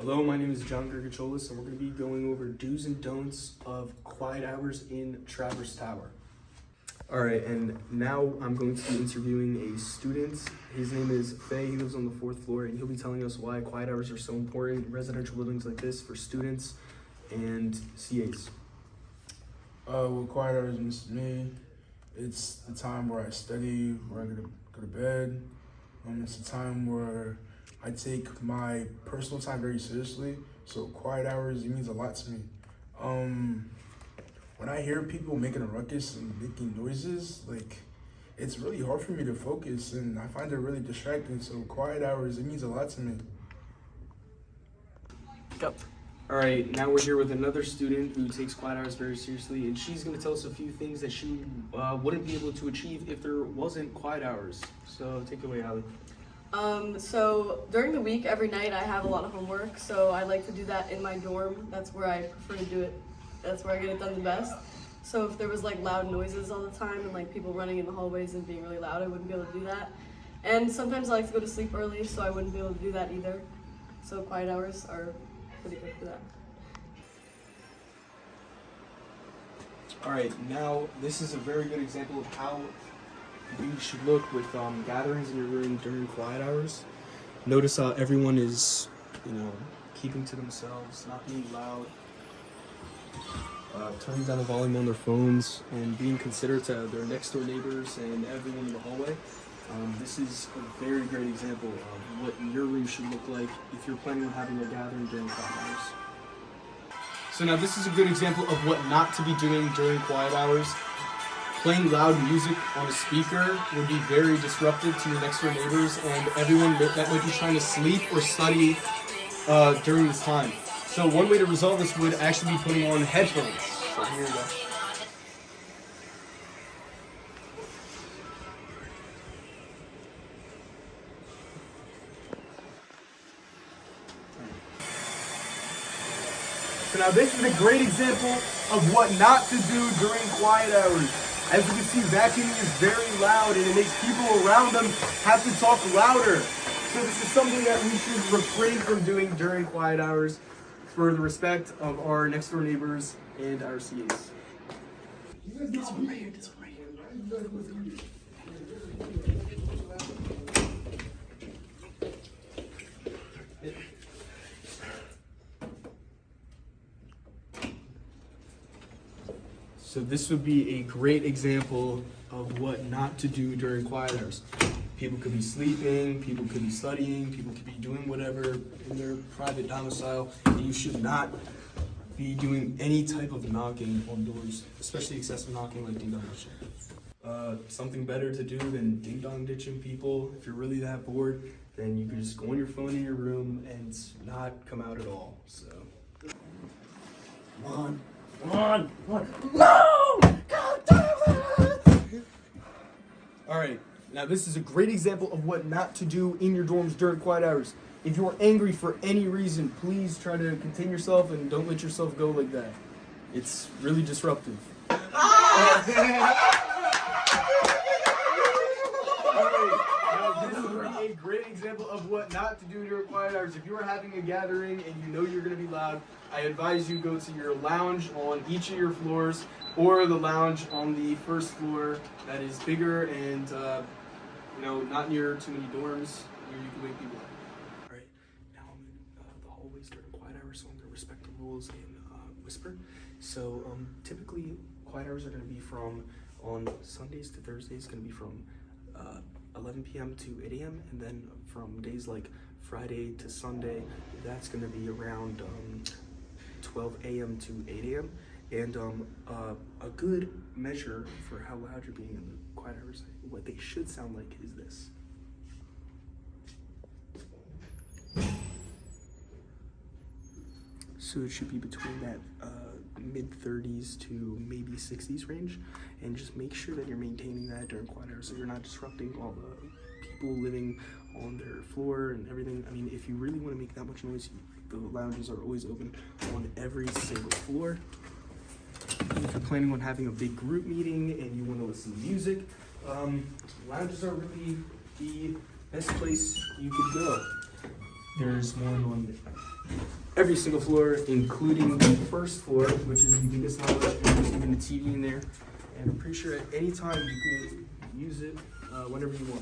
Hello, my name is John Gergacholis, and we're going to be going over do's and don'ts of quiet hours in Travers Tower. All right, and now I'm going to be interviewing a student. His name is Faye. He lives on the 4th floor, and he'll be telling us why quiet hours are so important in residential buildings like this for students and CAs. What quiet hours means to me, it's the time where I study, where I go to bed. It's a time where I take my personal time very seriously. So quiet hours, it means a lot to me. When I hear people making a ruckus and making noises, it's really hard for me to focus, and I find it really distracting. So quiet hours, it means a lot to me. Go. All right, now we're here with another student who takes quiet hours very seriously, and she's going to tell us a few things that she wouldn't be able to achieve if there wasn't quiet hours. So take it away, Allie. So during the week, every night, I have a lot of homework, so I like to do that in my dorm. That's where I prefer to do it. That's where I get it done the best. So if there was loud noises all the time and people running in the hallways and being really loud, I wouldn't be able to do that. And sometimes I like to go to sleep early, so I wouldn't be able to do that either. So quiet hours are pretty good for that. All right, now this is a very good example of how you should look with gatherings in your room during quiet hours. Notice how everyone is, keeping to themselves, not being loud, turning down the volume on their phones, and being considerate to their next door neighbors and everyone in the hallway. This is a very great example of what your room should look like if you're planning on having a gathering during quiet hours. So now this is a good example of what not to be doing during quiet hours. Playing loud music on a speaker would be very disruptive to your next door neighbors and everyone that might be trying to sleep or study during this time. So one way to resolve this would actually be putting on headphones. So here we go. So now this is a great example of what not to do during quiet hours. As you can see, vacuuming is very loud and it makes people around them have to talk louder. So this is something that we should refrain from doing during quiet hours for the respect of our next door neighbors and our CAs. This one right here, this one right here. So this would be a great example of what not to do during quiet hours. People could be sleeping, people could be studying, people could be doing whatever in their private domicile, and you should not be doing any type of knocking on doors, especially excessive knocking like ding dong ditching. Something better to do than ding dong ditching people. If you're really that bored, then you can just go on your phone in your room and not come out at all. So. Come on. No! God damn it! All right, now this is a great example of what not to do in your dorms during quiet hours. If you're angry for any reason, please try to contain yourself and don't let yourself go like that. It's really disruptive. A great example of what not to do during quiet hours. If you are having a gathering and you know you're going to be loud, I advise you go to your lounge on each of your floors or the lounge on the first floor that is bigger and not near too many dorms where you can wake people up. All right, now I'm in the hallways during quiet hours, so I'm going to respect the rules and whisper. So typically quiet hours are going to be from on Sundays to Thursdays, going to be from 11 p.m. to 8 a.m. and then from days like Friday to Sunday, that's going to be around 12 a.m. to 8 a.m. And a good measure for how loud you're being in the quiet hours, what they should sound like is this. So it should be between that mid-30s to maybe 60s range, and just make sure that you're maintaining that during quiet hours so you're not disrupting all the people living on their floor and everything. I mean, if you really want to make that much noise, the lounges are always open on every single floor. If you're planning on having a big group meeting and you want to listen to music, lounges are really the best place you could go. There's one on every single floor, including the first floor, which is the biggest lounge, and there's even a TV in there. And I'm pretty sure at any time you can use it whenever you want.